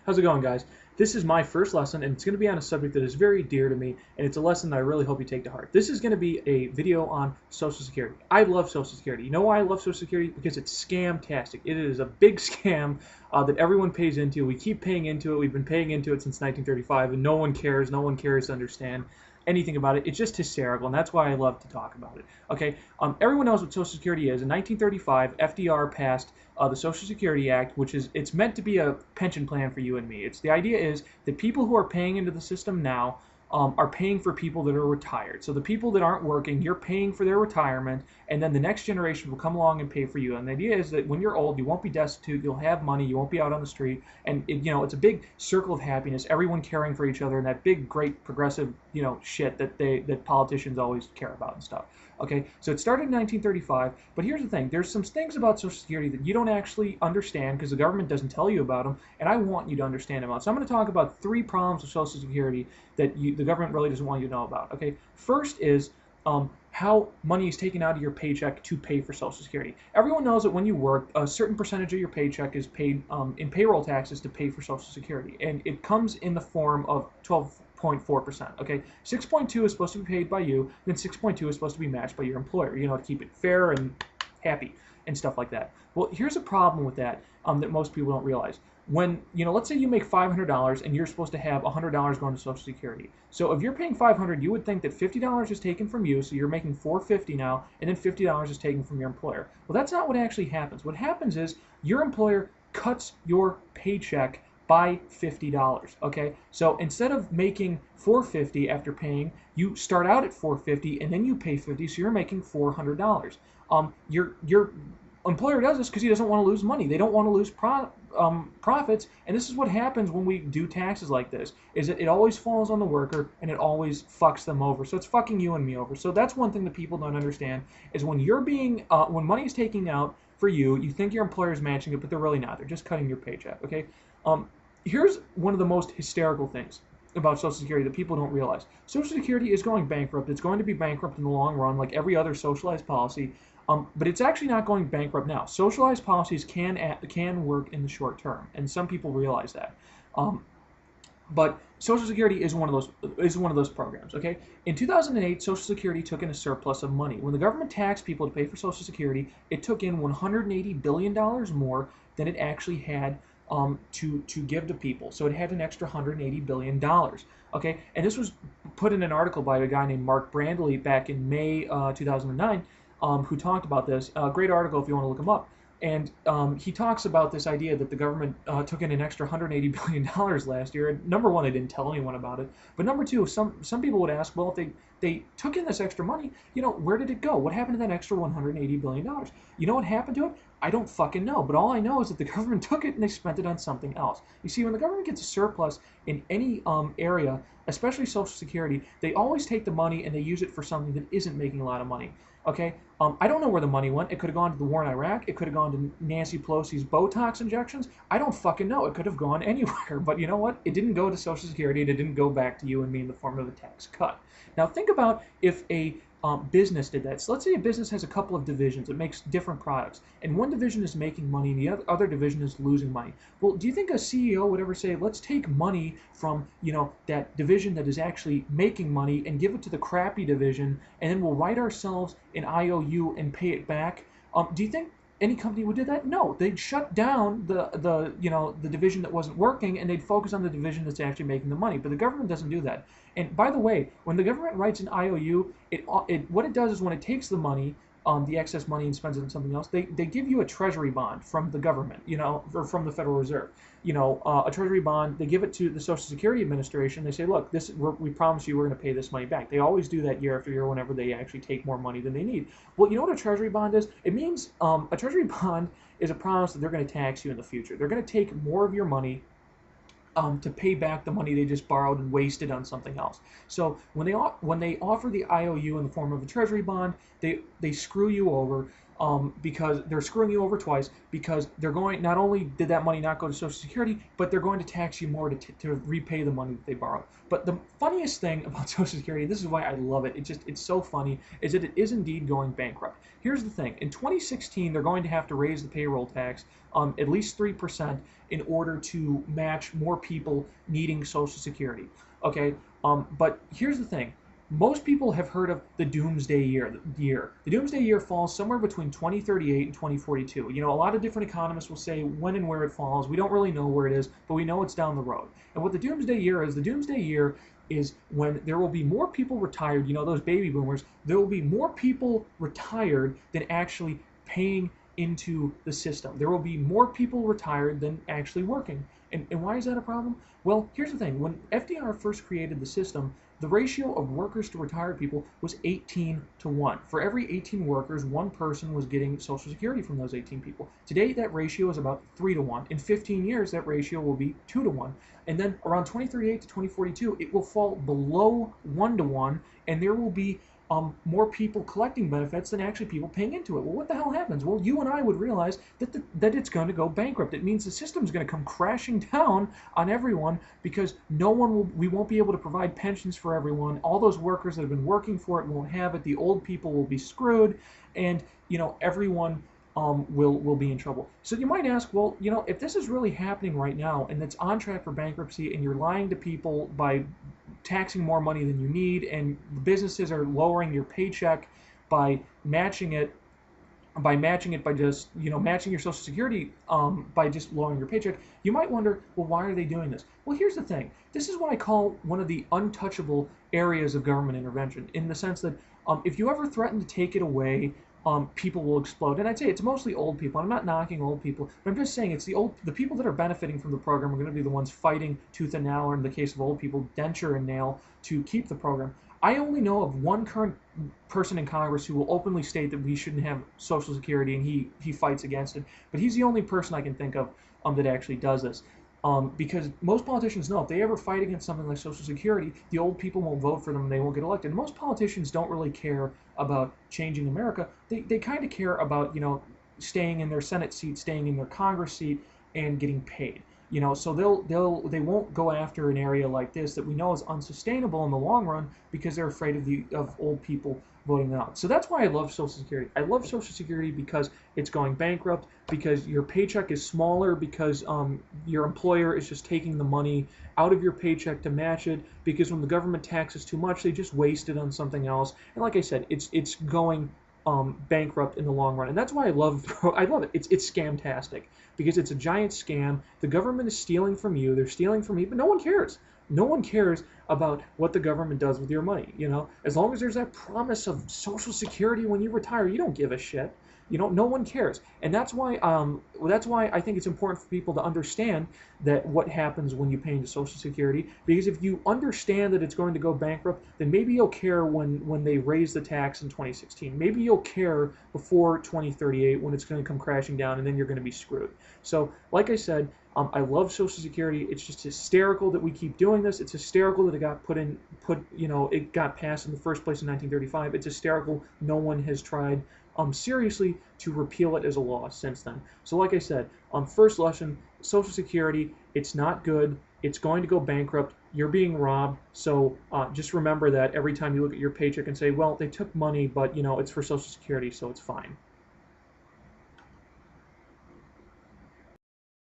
How's it going, guys? This is my first lesson, and it's going to be on a subject that is very dear to me, and it's a lesson that I really hope you take to heart. This is going to be a video on Social Security. I love Social Security. You know why I love Social Security? Because it's scamtastic. It is a big scam that everyone pays into. We keep paying into it. We've been paying into it since 1935, and no one cares. No one cares to understand anything about it. It's just hysterical, and that's why I love to talk about it. Okay, everyone knows what Social Security is. In 1935, FDR passed the Social Security Act, which is it's meant to be a pension plan for you and me. The idea is that people who are paying into the system now are paying for people that are retired. So the people that aren't working, you're paying for their retirement, and then the next generation will come along and pay for you. And the idea is that when you're old, you won't be destitute, you'll have money, you won't be out on the street, and it's a big circle of happiness, everyone caring for each other, and that big, great, progressive, shit that politicians always care about and stuff. Okay, so it started in 1935, but here's the thing. There's some things about Social Security that you don't actually understand because the government doesn't tell you about them, and I want you to understand about. So I'm going to talk about 3 problems with Social Security that the government really doesn't want you to know about. Okay, first is how money is taken out of your paycheck to pay for Social Security. Everyone knows that when you work, a certain percentage of your paycheck is paid in payroll taxes to pay for Social Security, and it comes in the form of 12.4%. Okay, 6.2 is supposed to be paid by you, then 6.2 is supposed to be matched by your employer. To keep it fair and happy and stuff like that. Well, here's a problem with that that most people don't realize. When let's say you make $500 and you're supposed to have $100 going to Social Security. So if you're paying $500, you would think that $50 is taken from you, so you're making $450 now, and then $50 is taken from your employer. Well, that's not what actually happens. What happens is your employer cuts your paycheck by $50. Okay, so instead of making $450 after paying, you start out at $450 and then you pay $50, so you're making $400. Your employer does this because he doesn't want to lose money. They don't want to lose profits, and this is what happens when we do taxes like this, is that it always falls on the worker and it always fucks them over. So it's fucking you and me over. So that's one thing that people don't understand, is when you're when money is taken out for you, you think your employer is matching it, but they're really not. They're just cutting your paycheck, okay? Here's one of the most hysterical things about Social Security that people don't realize. Social Security is going bankrupt. It's going to be bankrupt in the long run, like every other socialized policy. But it's actually not going bankrupt now. Socialized policies can work in the short term, and some people realize that. But Social Security is one of those programs. Okay, in 2008, Social Security took in a surplus of money. When the government taxed people to pay for Social Security, it took in $180 billion more than it actually had to give to people. So it had an extra $180 billion. Okay, and this was put in an article by a guy named Mark Brandley back in May 2009. Who talked about this. Great article if you want to look him up. And he talks about this idea that the government took in an extra $180 billion last year. And number one, they didn't tell anyone about it. But number two, some people would ask, well, if they took in this extra money, where did it go? What happened to that extra $180 billion? You know what happened to it? I don't fucking know. But all I know is that the government took it and they spent it on something else. You see, when the government gets a surplus in any area, especially Social Security, they always take the money and they use it for something that isn't making a lot of money. Okay, I don't know where the money went. It could have gone to the war in Iraq. It could have gone to Nancy Pelosi's Botox injections. I don't fucking know. It could have gone anywhere. But you know what? It didn't go to Social Security, and it didn't go back to you and me in the form of a tax cut. Now think about if a business did that. So let's say a business has a couple of divisions. It makes different products, and one division is making money, and the other division is losing money. Well, do you think a CEO would ever say, let's take money from that division that is actually making money and give it to the crappy division, and then we'll write ourselves an IOU and pay it back? Do you think any company would do that? No, they'd shut down the division that wasn't working, and they'd focus on the division that's actually making the money. But the government doesn't do that. And by the way, when the government writes an IOU, what it does is when it takes the money, the excess money, and spends it on something else, they give you a treasury bond from the government, or from the Federal Reserve. A treasury bond, they give it to the Social Security Administration. They say, look, we promise you we're going to pay this money back. They always do that year after year whenever they actually take more money than they need. Well, you know what a treasury bond is? It means a treasury bond is a promise that they're going to tax you in the future. They're going to take more of your money to pay back the money they just borrowed and wasted on something else. So when they offer the IOU in the form of a treasury bond, they screw you over. because they're screwing you over twice, because they're going, not only did that money not go to Social Security, but they're going to tax you more to repay the money that they borrowed. But the funniest thing about Social Security, this is why I love it, it's so funny, is that it is indeed going bankrupt. Here's the thing, in 2016 they're going to have to raise the payroll tax at least 3% in order to match more people needing Social Security. Okay, but here's the thing. Most people have heard of the doomsday year. The doomsday year falls somewhere between 2038 and 2042. You know, a lot of different economists will say when and where it falls. We don't really know where it is, but we know it's down the road. And what the doomsday year is when there will be more people retired, you know, those baby boomers, there will be more people retired than actually paying into the system. There will be more people retired than actually working. And why is that a problem? Well, here's the thing. When FDR first created the system, the ratio of workers to retired people was 18 to 1. For every 18 workers, one person was getting Social Security from those 18 people. Today, that ratio is about 3 to 1. In 15 years, that ratio will be 2 to 1. And then around 2038 to 2042, it will fall below 1 to 1, and there will be more people collecting benefits than actually people paying into it. Well, what the hell happens? Well, you and I would realize that it's going to go bankrupt. It means the system's going to come crashing down on everyone because we won't be able to provide pensions for everyone. All those workers that have been working for it won't have it. The old people will be screwed, and you know everyone will be in trouble. So you might ask, well, you know, if this is really happening right now and it's on track for bankruptcy, and you're lying to people by taxing more money than you need, and businesses are lowering your paycheck by matching it by just, you know, matching your Social Security by just lowering your paycheck, you might wonder, well, why are they doing this? Well, here's the thing. This is what I call one of the untouchable areas of government intervention, in the sense that if you ever threaten to take it away, people will explode. And I'd say it's mostly old people. I'm not knocking old people, but I'm just saying it's the people that are benefiting from the program are going to be the ones fighting tooth and nail, or in the case of old people, denture and nail, to keep the program. I only know of one current person in Congress who will openly state that we shouldn't have Social Security, and he fights against it. But he's the only person I can think of that actually does this. Because most politicians know if they ever fight against something like Social Security, the old people won't vote for them and they won't get elected. And most politicians don't really care about changing America. They kind of care about, you know, staying in their Senate seat, staying in their Congress seat, and getting paid. You know, so they won't go after an area like this that we know is unsustainable in the long run because they're afraid of old people voting out. So that's why I love Social Security. I love Social Security because it's going bankrupt, because your paycheck is smaller, because your employer is just taking the money out of your paycheck to match it, because when the government taxes too much, they just waste it on something else. And like I said, it's going bankrupt in the long run. And that's why I love it. It's scamtastic, because it's a giant scam. The government is stealing from you, they're stealing from me, but no one cares. No one cares about what the government does with your money. You know, as long as there's that promise of Social Security when you retire, you don't give a shit. You know, no one cares. And that's why I think it's important for people to understand that what happens when you pay into Social Security. Because if you understand that it's going to go bankrupt, then maybe you'll care when they raise the tax in 2016. Maybe you'll care before 2038 when it's going to come crashing down, and then you're going to be screwed. So, like I said, I love Social Security. It's just hysterical that we keep doing this. It's hysterical that it got it got passed in the first place in 1935. It's hysterical no one has tried seriously to repeal it as a law since then. So like I said, first lesson, Social Security, it's not good. It's going to go bankrupt. You're being robbed. So just remember that every time you look at your paycheck and say, well, they took money, but you know, it's for Social Security, so it's fine.